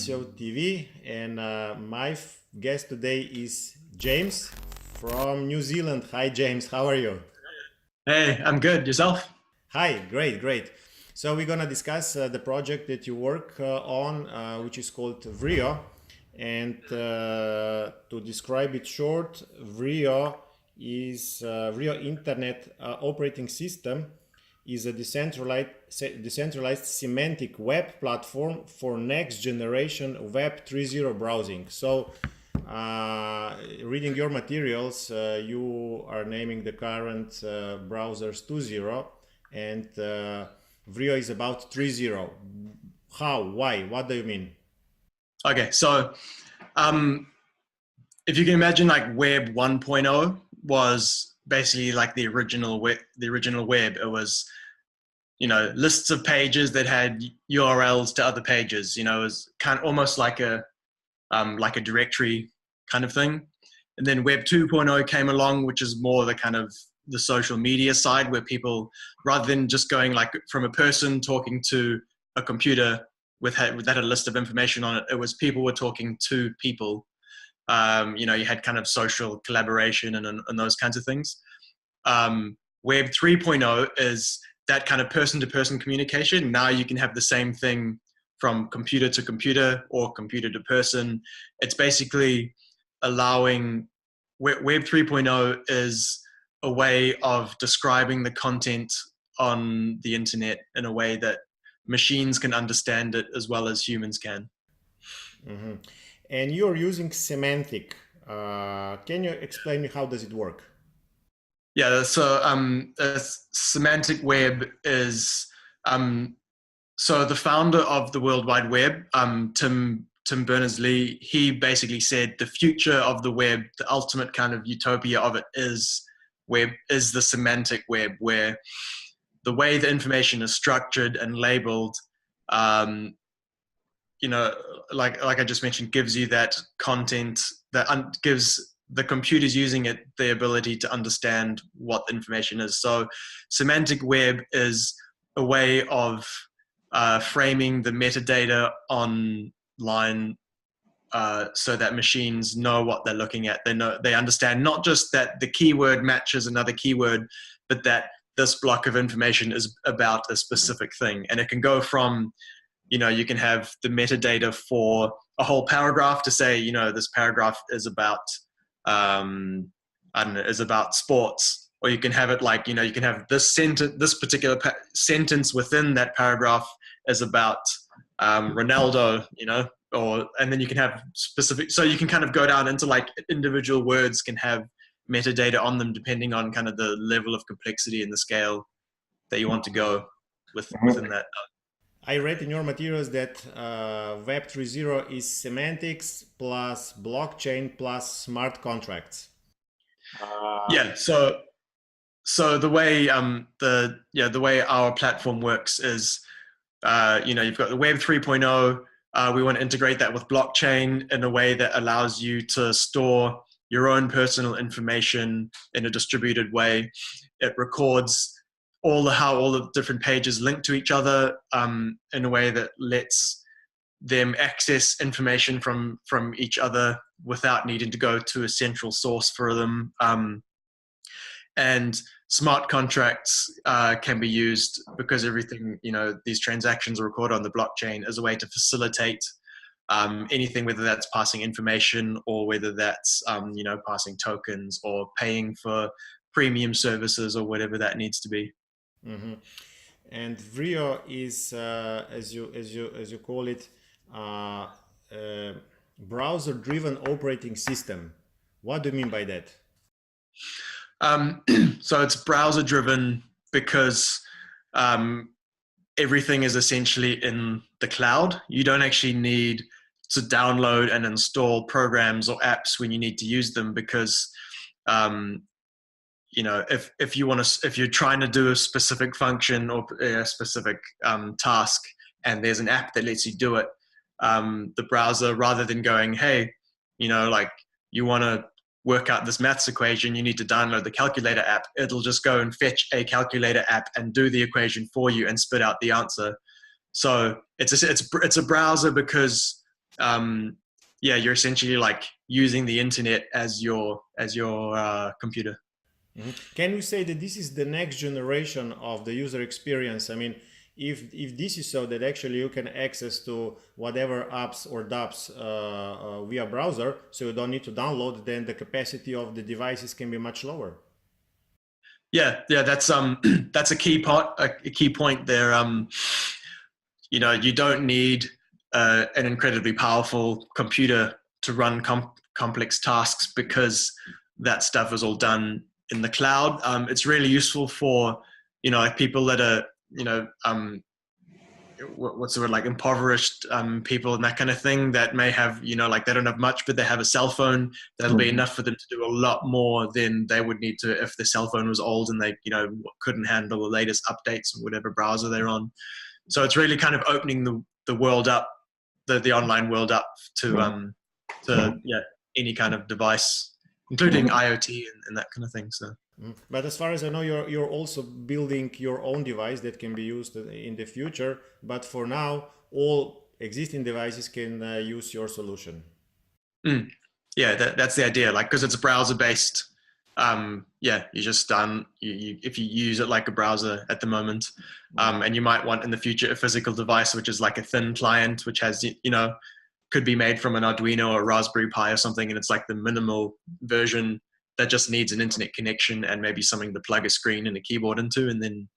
ICOTV, and my guest today is James from New Zealand. Hi, James. How are you? Hey, I'm good. Yourself? Hi, great, great. So we're gonna discuss the project that you work on, which is called WRIO, and to describe it short, WRIO is WRIO Internet Operating System is a decentralized semantic web platform for next generation Web 3.0 browsing. So, reading your materials, you are naming the current browsers 2.0, and WRIO is about 3.0. How? Why? What do you mean? Okay, so um, if you can imagine, like Web 1.0 was basically like the original web. It was, lists of pages that had URLs to other pages. It was kind of almost like a directory kind of thing. And then Web 2.0 came along, which is more the kind of the social media side, where people, rather than just going like from a person talking to a computer that had a list of information on it, it was people were talking to people. You had kind of social collaboration and those kinds of things. Web 3.0 is that kind of person-to-person communication. Now you can have the same thing from computer to computer or computer to person. It's basically allowing Web 3.0 is a way of describing the content on the internet in a way that machines can understand it as well as humans can. Mm-hmm. And you're using semantic. Can you explain me how does it work? Yeah, so a semantic web is so the founder of the World Wide Web, Tim Berners-Lee, he basically said the future of the web, the ultimate kind of utopia of it is the semantic web, where the way the information is structured and labeled, like I just mentioned, gives you that content that gives the computers using it the ability to understand what the information is. So semantic web is a way of framing the metadata online so that machines know what they're looking at. They understand not just that the keyword matches another keyword, but that this block of information is about a specific thing. And it can go from, you can have the metadata for a whole paragraph to say, this paragraph is about, is about sports. Or you can have it like, you can have this sentence, this particular sentence within that paragraph is about Ronaldo, and then you can have specific, so you can kind of go down into like individual words can have metadata on them depending on kind of the level of complexity and the scale that you want to go within that. I read in your materials that Web 3.0 is semantics plus blockchain plus smart contracts. Yeah. So the way the way our platform works is, you've got the Web 3.0. We want to integrate that with blockchain in a way that allows you to store your own personal information in a distributed way. It records how all the different pages link to each other in a way that lets them access information from each other without needing to go to a central source for them. And smart contracts can be used because everything, these transactions are recorded on the blockchain as a way to facilitate anything, whether that's passing information or whether that's, passing tokens or paying for premium services or whatever that needs to be. Mm-hmm. And WRIO is, as you call it, browser-driven operating system. What do you mean by that? So it's browser-driven because everything is essentially in the cloud. You don't actually need to download and install programs or apps when you need to use them because if you're trying to do a specific function or a specific task and there's an app that lets you do it, the browser, rather than going, hey, you want to work out this maths equation, you need to download the calculator app, it'll just go and fetch a calculator app and do the equation for you and spit out the answer. So it's a browser because yeah, you're essentially like using the internet as your computer. Can you say that this is the next generation of the user experience? I mean, if this is so that actually you can access to whatever apps or dapps via browser, so you don't need to download, then the capacity of the devices can be much lower. Yeah, that's that's a key part, a key point there. You know, you don't need an incredibly powerful computer to run complex tasks because that stuff is all done in the cloud. It's really useful for, you know, like people that are, you know, what's the word, like impoverished people and that kind of thing that may have, you know, like they don't have much, but they have a cell phone. That'll be enough for them to do a lot more than they would need to if the cell phone was old and they, you know, couldn't handle the latest updates or whatever browser they're on. So it's really kind of opening the world up, the online world up to yeah, any kind of device, including IoT and that kind of thing. So. But as far as I know, you're also building your own device that can be used in the future. But for now, all existing devices can use your solution. Yeah, that's the idea. Like, because it's browser based. Yeah, you just if you use it like a browser at the moment, and you might want in the future a physical device which is like a thin client, which has, you know, could be made from an Arduino or Raspberry Pi or something, and it's like the minimal version that just needs an internet connection and maybe something to plug a screen and a keyboard into, and then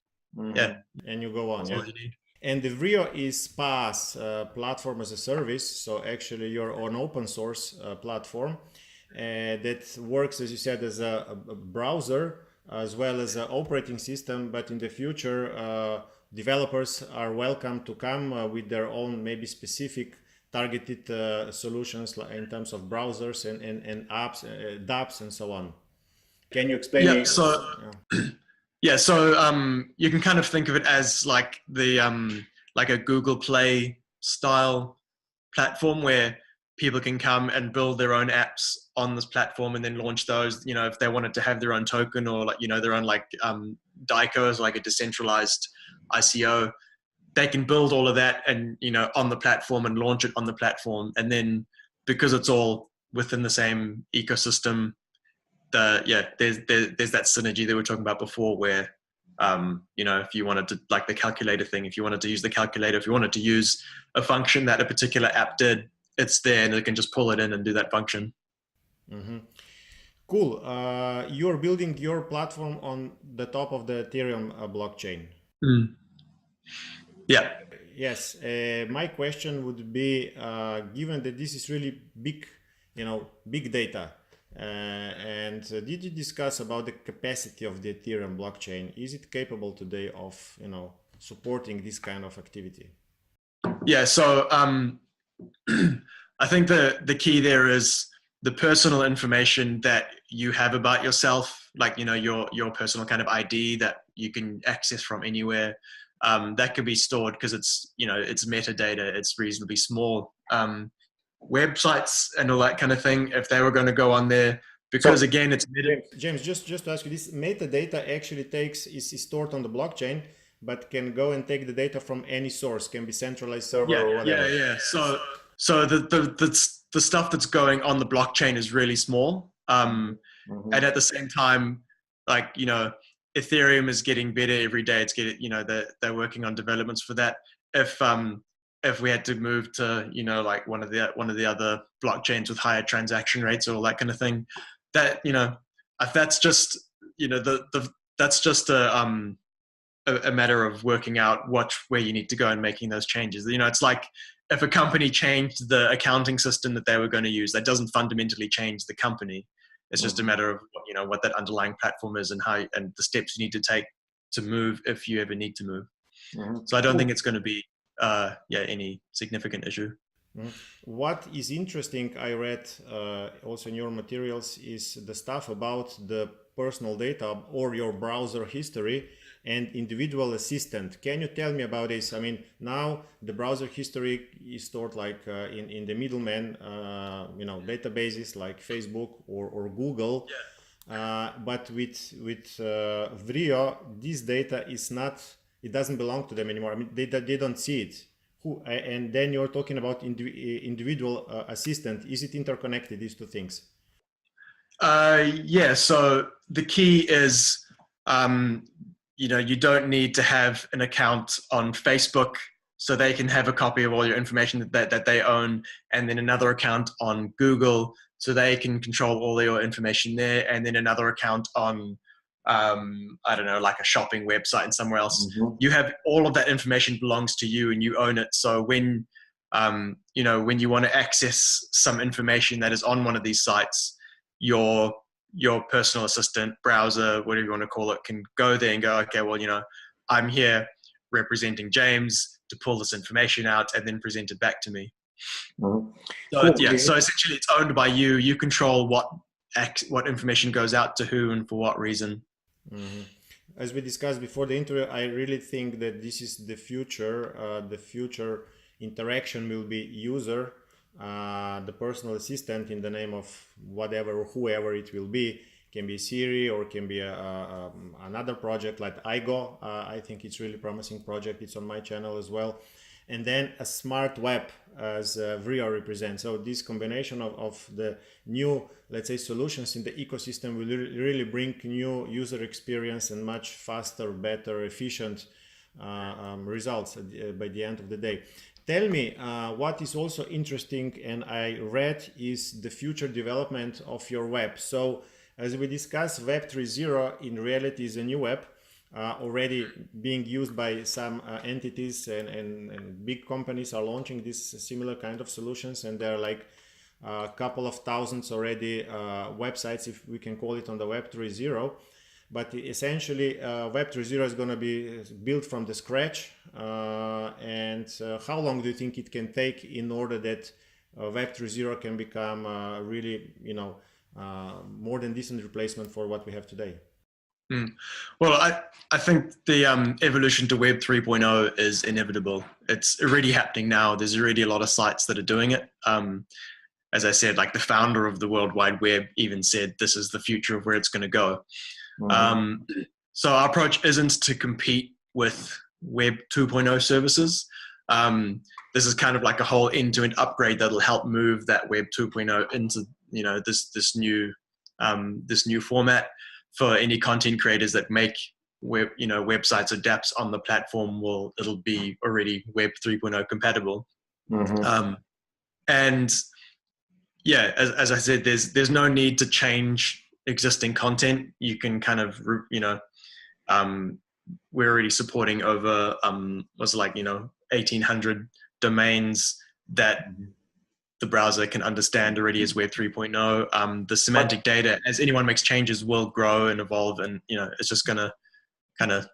yeah, and you go on. that's all you need. And the WRIO is PaaS, platform as a service. So actually, you're an open source platform that works, as you said, as a browser as well as an operating system. But in the future, developers are welcome to come with their own, maybe specific targeted solutions in terms of browsers and apps, dApps, and so on. Can you explain? Yeah. So. Yeah, so you can kind of think of it as like the like a Google Play style platform where people can come and build their own apps on this platform and then launch those. You know, if they wanted to have their own token or like, you know, their own like DICO is like a decentralized ICO, they can build all of that and, you know, on the platform and launch it on the platform. And then because it's all within the same ecosystem, there's that synergy that we were talking about before where, you know, if you wanted to, like the calculator thing, if you wanted to use the calculator, if you wanted to use a function that a particular app did, it's there and it can just pull it in and do that function. Cool. You're building your platform on the top of the Ethereum blockchain. Yeah. Yes. My question would be, given that this is really big, you know, big data, and did you discuss about the capacity of the Ethereum blockchain? Is it capable today of, you know, supporting this kind of activity? Yeah. So I think the key there is the personal information that you have about yourself, like, you know, your personal kind of ID that you can access from anywhere. That could be stored because it's, you know, it's metadata. It's reasonably small. Websites and all that kind of thing, if they were going to go on there, because again, it's James, just to ask you, this metadata actually is stored on the blockchain, but can go and take the data from any source, can be centralized server or whatever. Yeah. So the stuff that's going on the blockchain is really small, and at the same time, like, you know, Ethereum is getting better every day. It's getting, you know, they're working on developments for that. If we had to move to, you know, like one of the other blockchains with higher transaction rates or all that kind of thing, that, you know, that's just, you know, that's just a matter of working out where you need to go and making those changes. You know, it's like if a company changed the accounting system that they were going to use, that doesn't fundamentally change the company. It's just a matter of, you know, what that underlying platform is and the steps you need to take to move if you ever need to move. So I don't think it's going to be any significant issue. What is interesting, I read also in your materials, is the stuff about the personal data or your browser history and individual assistant. Can you tell me about this? I mean, now the browser history is stored like in the middleman, you know, databases like Facebook or Google. But with WRIO, this data is not, it doesn't belong to them anymore. I mean, they don't see it. And then you're talking about individual assistant. Is it interconnected, these two things? Yeah, so the key is, you don't need to have an account on Facebook so they can have a copy of all your information that they own, and then another account on Google so they can control all your information there, and then another account on, I don't know, like a shopping website and somewhere else. Mm-hmm. You have all of that information belongs to you and you own it. So when, when you want to access some information that is on one of these sites, your personal assistant, browser, whatever you want to call it, can go there and go, okay, well, I'm here representing James to pull this information out and then present it back to me. Mm-hmm. So Cool. yeah, so essentially it's owned by you. You control what information goes out to who and for what reason. Mm-hmm. As we discussed before the interview, I really think that this is the future. The future interaction will be user, the personal assistant in the name of whatever or whoever it will be. Can be Siri or can be another project like ICO. I think it's really promising project. It's on my channel as well. And then a smart web, as WRIO represents. So this combination of the new, let's say, solutions in the ecosystem will really bring new user experience and much faster, better, efficient results by the end of the day. Tell me, what is also interesting, and I read, is the future development of your web. So as we discussed, Web 3.0 in reality is a new web, already being used by some entities, and big companies are launching these similar kind of solutions, and there are like a couple of thousands already websites, if we can call it, on the Web 3.0. But essentially, Web 3.0 is going to be built from the scratch. And how long do you think it can take in order that Web 3.0 can become really, more than decent replacement for what we have today? Well, I think the evolution to Web 3.0 is inevitable. It's already happening now. There's already a lot of sites that are doing it. As I said, like the founder of the World Wide Web even said, this is the future of where it's going to go. Mm-hmm. So our approach isn't to compete with Web 2.0 services. This is kind of like a whole end-to-end upgrade that'll help move that Web 2.0 into this new format for any content creators that make websites or dApps on the platform. It'll be already Web 3.0 compatible. Mm-hmm. And yeah, as I said, there's no need to change existing content. You can kind of, we're already supporting over 1,800 domains that the browser can understand already as Web 3.0. The semantic data, as anyone makes changes, will grow and evolve, and it's just gonna kind of.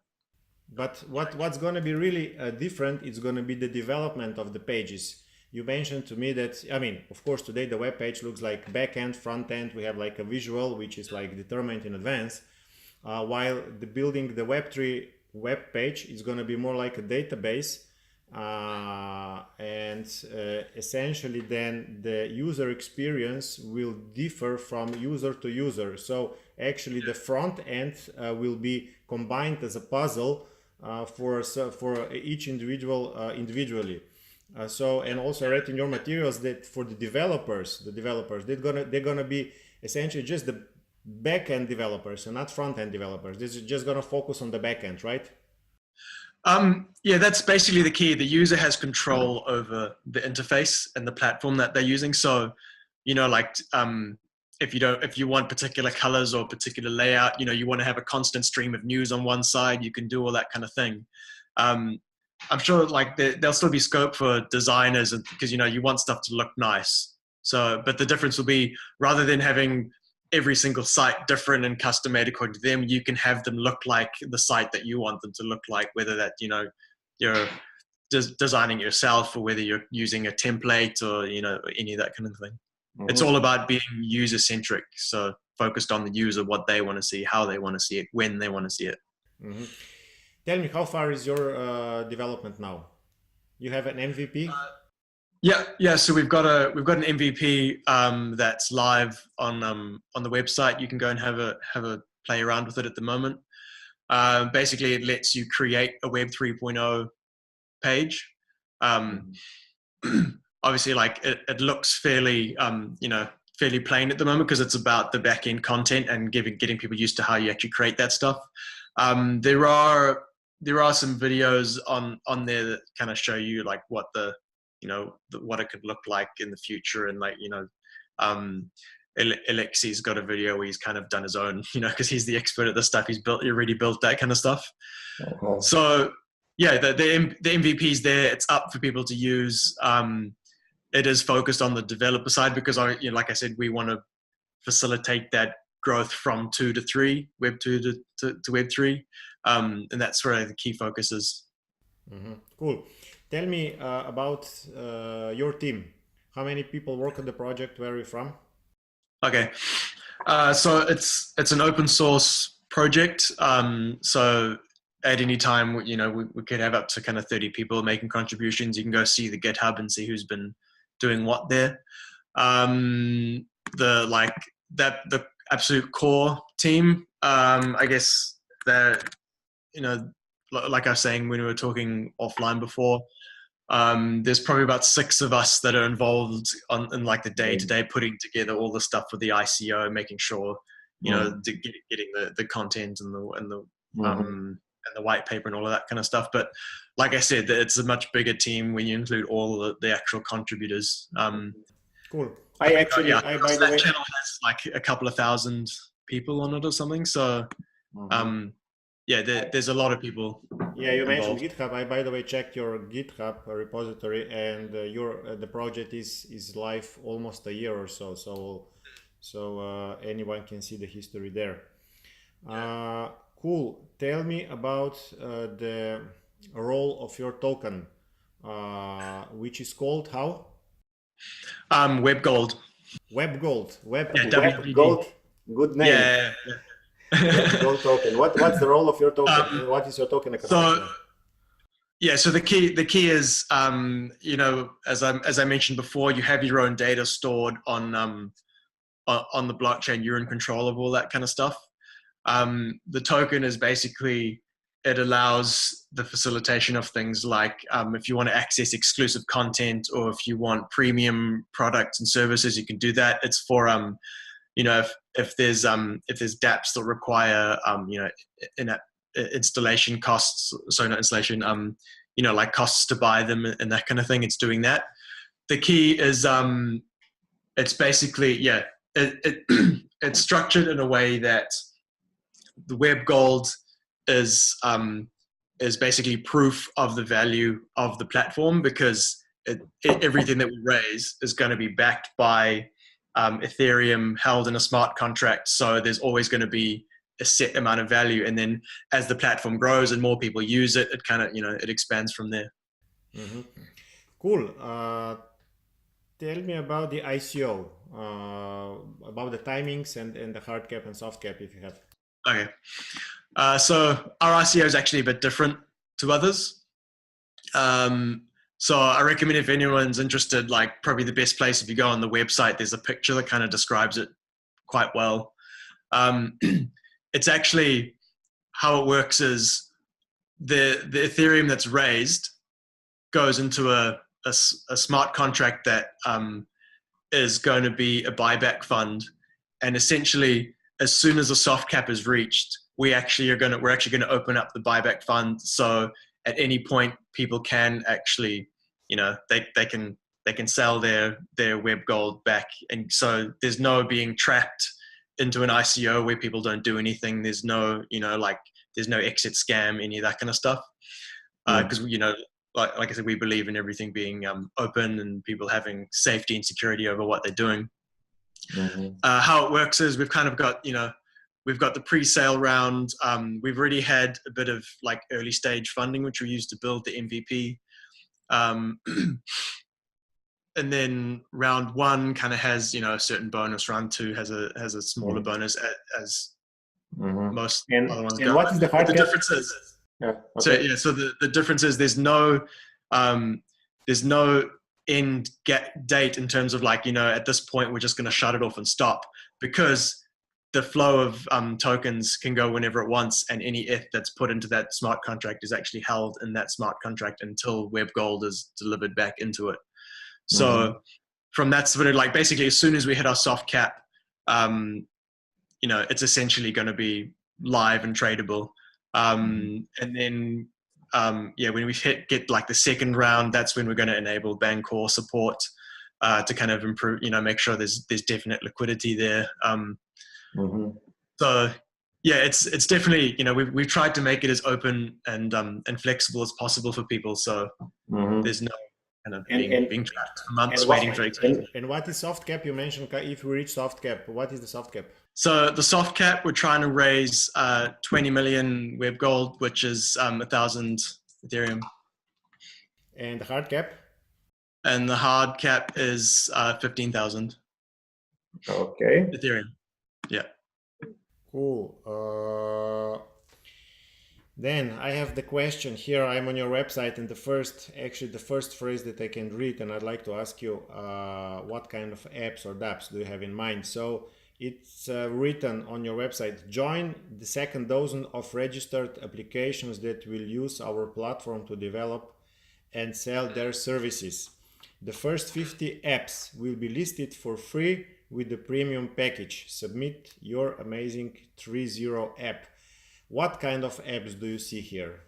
But what's going to be really different is going to be the development of the pages. You mentioned to me that, I mean, of course, today the web page looks like back end, front end. We have like a visual, which is like determined in advance, while building the Web3 web page is going to be more like a database. Essentially then the user experience will differ from user to user. So actually the front end will be combined as a puzzle for each individual individually. And also I read in your materials that for the developers, they're gonna be essentially just the back-end developers and not front-end developers. This is just gonna focus on the back-end, right? Yeah, that's basically the key. The user has control over the interface and the platform that they're using. So, if you want particular colors or particular layout, you want to have a constant stream of news on one side, you can do all that kind of thing. I'm sure there'll still be scope for designers, because you want stuff to look nice. So, but the difference will be, rather than having every single site different and custom made according to them, you can have them look like the site that you want them to look like, whether that you're designing yourself or whether you're using a template or any of that kind of thing. Mm-hmm. It's all about being user centric, so focused on the user, what they want to see, how they want to see it, when they want to see it. Mm-hmm. Tell me, how far is your development now? You have an MVP? Yeah. So we've got an MVP that's live on the website. You can go and have a play around with it at the moment. Basically, it lets you create a Web 3.0 page. Obviously, like it looks fairly, fairly plain at the moment because it's about the back end content and getting people used to how you actually create that stuff. There are some videos on there that kind of show you like what what it could look like in the future, and like Alexi's got a video where he's kind of done his own, because he's the expert at this stuff. He already built that kind of stuff. Uh-huh. So yeah, the MVP's there. It's up for people to use. It is focused on the developer side because like I said, we want to facilitate that growth from 2 to 3, Web 2 to Web 3, and that's where the key focus is. Mm-hmm. Cool. Tell me about your team. How many people work on the project? Where are you from? Okay, so it's an open source project. So at any time, we could have up to kind of 30 people making contributions. You can go see the GitHub and see who's been doing what there. The absolute core team, I guess that, like I was saying when we were talking offline before, there's probably about 6 of us that are involved in like the day-to-day putting together all the stuff for the ICO, making sure, getting the content and the white paper and all of that kind of stuff. But like I said, it's a much bigger team when you include all the actual contributors. Cool. By the way, channel has like a couple of thousand people on it or something. So, there's a lot of people. Yeah, you involved. mentioned GitHub. I, by the way, checked your GitHub repository, and the project is live almost a year or so. So anyone can see the history there. Cool. Tell me about the role of your token, which is called how? Web Gold. Web Gold. Web Gold. Good name. Yeah. Gold token. What's the role of your token? What is your token economics? So the key is, as I mentioned before, you have your own data stored on the blockchain. You're in control of all that kind of stuff. The token is basically, it allows the facilitation of things like if you want to access exclusive content, or if you want premium products and services, you can do that. It's for if there's dApps that require in-app installation costs, not installation, like costs to buy them and that kind of thing, it's doing that. The key is it's basically it's structured in a way that the Web Gold is basically proof of the value of the platform, because everything that we raise is going to be backed by Ethereum held in a smart contract. So there's always going to be a set amount of value, and then as the platform grows and more people use it, it kind of it expands from there. Mm-hmm. Cool. Tell me about the ICO, about the timings and the hard cap and soft cap, if you have. Okay. So our ICO is actually a bit different to others. So I recommend, if anyone's interested, like probably the best place, if you go on the website, there's a picture that kind of describes it quite well. It's actually, how it works is the Ethereum that's raised goes into a smart contract that is going to be a buyback fund, and essentially, as soon as a soft cap is reached, we're actually going to open up the buyback fund. So at any point, people can actually, they can sell their Web Gold back, and so there's no being trapped into an ICO where people don't do anything. There's no, there's no exit scam, any of that kind of stuff. Because like I said, we believe in everything being open and people having safety and security over what they're doing. Mm-hmm. How it works is we've kind of got, we've got the pre-sale round. We've already had a bit of like early stage funding, which we used to build the MVP. And then round 1 kind of has, a certain bonus. Round 2 has a smaller bonus, as most other ones go. And what is the hard cap? The difference is, so the difference is there's no end date in terms of like, at this point we're just going to shut it off and stop, because the flow of tokens can go whenever it wants, and any ETH that's put into that smart contract is actually held in that smart contract until web gold is delivered back into it. So from that sort of like, basically as soon as we hit our soft cap, it's essentially going to be live and tradable. And then, when we get like the second round, that's when we're going to enable Bancor support to kind of improve, make sure there's definite liquidity there. So yeah, it's definitely, we've tried to make it as open and flexible as possible for people. So there's no kind of being trapped for months waiting for extension. And what is soft cap? You mentioned if we reach soft cap, what is the soft cap? So the soft cap, we're trying to raise 20 million web gold, which is 1,000 Ethereum. And the hard cap? And the hard cap is 15,000. Okay. Ethereum. Yeah. Cool. Then I have the question here. I'm on your website, and the first phrase that I can read, and I'd like to ask you, what kind of apps or dApps do you have in mind? So it's written on your website: join the second dozen of registered applications that will use our platform to develop and sell their services. The first 50 apps will be listed for free with the premium package. Submit your amazing 3.0 app. What kind of apps do you see here?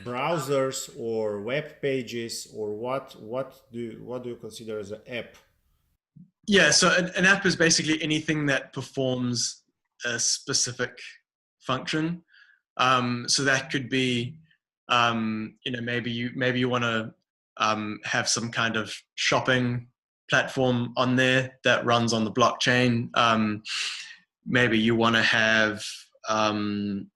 Browsers or web pages, or what do you consider as an app? Yeah, so an app is basically anything that performs a specific function. So that could be, maybe you want to have some kind of shopping platform on there that runs on the blockchain. Maybe you want to have some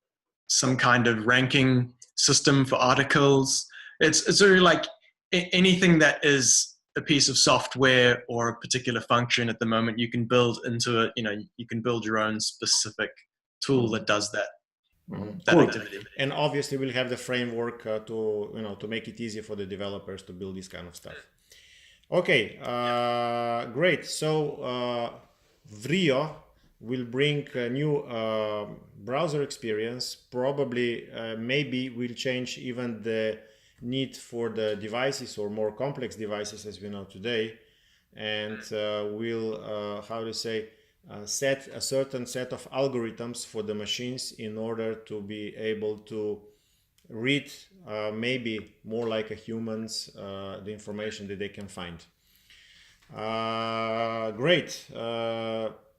kind of ranking system for articles. It's really like anything that is a piece of software or a particular function at the moment, you can build into it. You can build your own specific tool that does that. That Cool. activity. And obviously we'll have the framework to make it easy for the developers to build this kind of stuff. Okay, great. So WRIO will bring a new browser experience. Probably, maybe will change even the need for the devices or more complex devices as we know today, and will set a certain set of algorithms for the machines in order to be able to read maybe more like a humans the information that they can find. Great.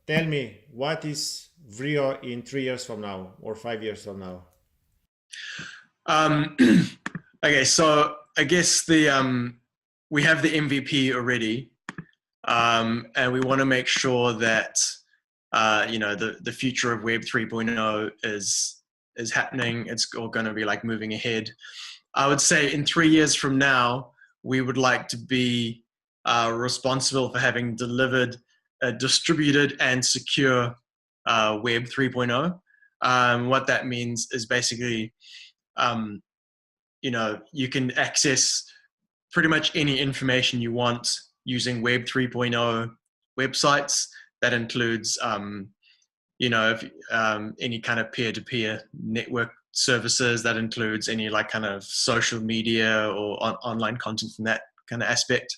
Tell me, what is WRIO in 3 years from now or 5 years from now? Okay, so I guess we have the MVP already, and we want to make sure that the future of Web 3.0 is happening. It's all going to be like moving ahead. I would say in 3 years from now, we would like to be responsible for having delivered a distributed and secure Web 3.0. What that means is basically, you can access pretty much any information you want using Web 3.0 websites. That includes, any kind of peer-to-peer network services. That includes any like kind of social media or online content from that kind of aspect.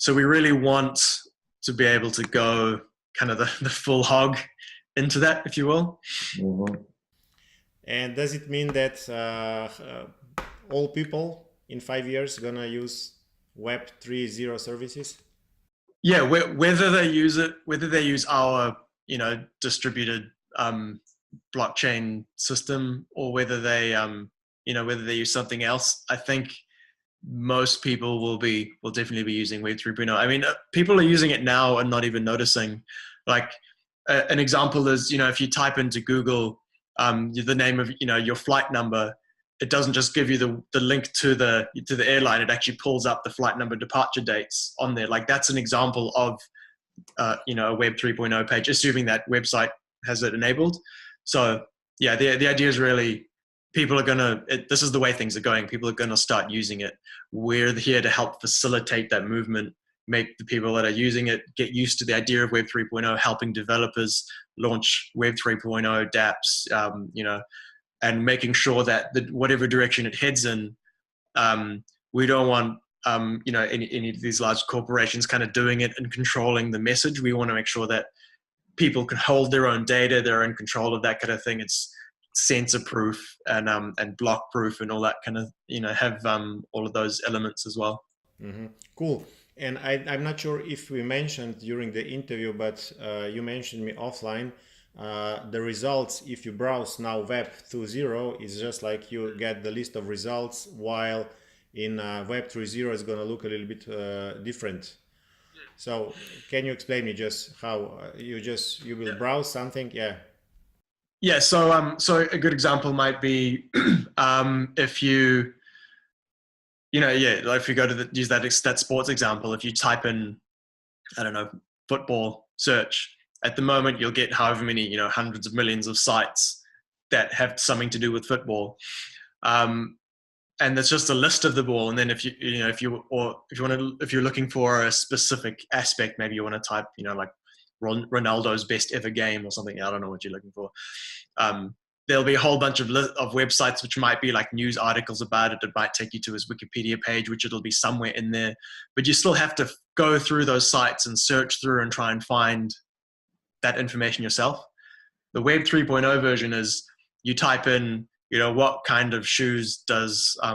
So we really want to be able to go kind of the full hog into that, if you will. And does it mean that all people in 5 years gonna use Web 3.0 services? Yeah, whether they use our distributed blockchain system, or whether they use something else, I think most people will definitely be using Web 3.0. I mean, people are using it now and not even noticing. Like an example is, if you type into Google the name of your flight number, it doesn't just give you the link to the airline. It actually pulls up the flight number, departure dates on there. Like that's an example of a Web 3.0 page, assuming that website has it enabled. So yeah, the idea is really people are gonna. This is the way things are going. People are gonna start using it. We're here to help facilitate that movement, make the people that are using it get used to the idea of Web 3.0, helping developers launch Web 3.0 dApps, you know, and making sure that whatever direction it heads in, we don't want you know, any of these large corporations kind of doing it and controlling the message. We want to make sure that people can hold their own data, they're in control of that kind of thing. It's censor proof and block proof and all that kind of, you know, have all of those elements as well. Mm-hmm. Cool. And I'm not sure if we mentioned during the interview, but you mentioned me offline. The results, if you browse now Web 2.0, is just like you get the list of results, while in Web 3.0 it's going to look a little bit different. So can you explain me just how you will browse something? Yeah, so so a good example might be if you know, if you go to use that sports example, if you type in, I don't know, football search, at the moment you'll get however many, you know, hundreds of millions of sites that have something to do with football. And there's just a list of the ball, and then if you're looking for a specific aspect, maybe you want to type, you know, like Ronaldo's best ever game or something. I don't know what you're looking for. There'll be a whole bunch of websites which might be like news articles about it. It might take you to his Wikipedia page, which it'll be somewhere in there. But you still have to go through those sites and search through and try and find that information yourself. The Web 3.0 version is you type in, you know, what kind of shoes does I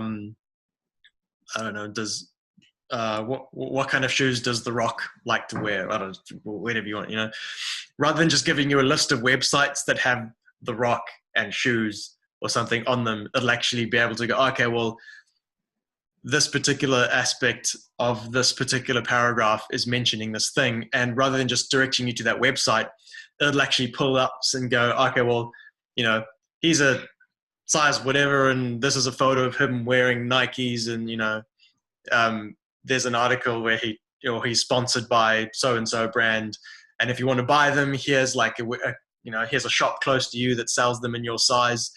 don't know, what kind of shoes does The Rock like to wear? I don't know, whatever you want, you know. Rather than just giving you a list of websites that have The Rock and shoes or something on them, it'll actually be able to go, okay, well, this particular aspect of this particular paragraph is mentioning this thing, and rather than just directing you to that website, it'll actually pull up and go, okay, well, you know, he's a size whatever, and this is a photo of him wearing Nikes, and you know, there's an article where he's sponsored by so and so brand, and if you want to buy them, here's like here's a shop close to you that sells them in your size,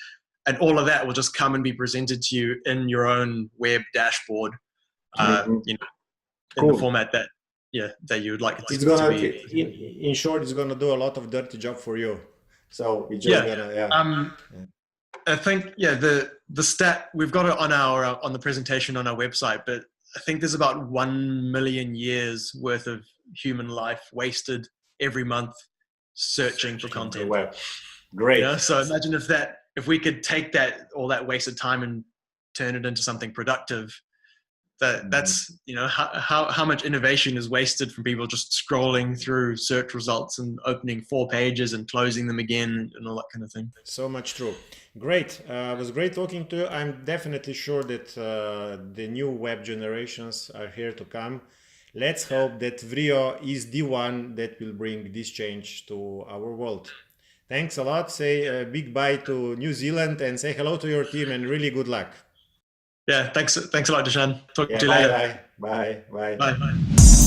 and all of that will just come and be presented to you in your own web dashboard, you know, in the format that you would like it it's to gonna be. in short, it's gonna do a lot of dirty job for you. So we just I think the stat we've got it on the presentation on our website, but I think there's about 1 million years worth of human life wasted every month searching for content. Web. Great. You know? So imagine if we could take all that wasted time and turn it into something productive. That's, you know, how much innovation is wasted from people just scrolling through search results and opening 4 pages and closing them again and all that kind of thing. So much true. Great. It was great talking to you. I'm definitely sure that the new web generations are here to come. Let's hope that WRIO is the one that will bring this change to our world. Thanks a lot. Say a big bye to New Zealand and say hello to your team, and really good luck. Yeah, thanks a lot, Dushan. Talk to you later. Bye. Bye.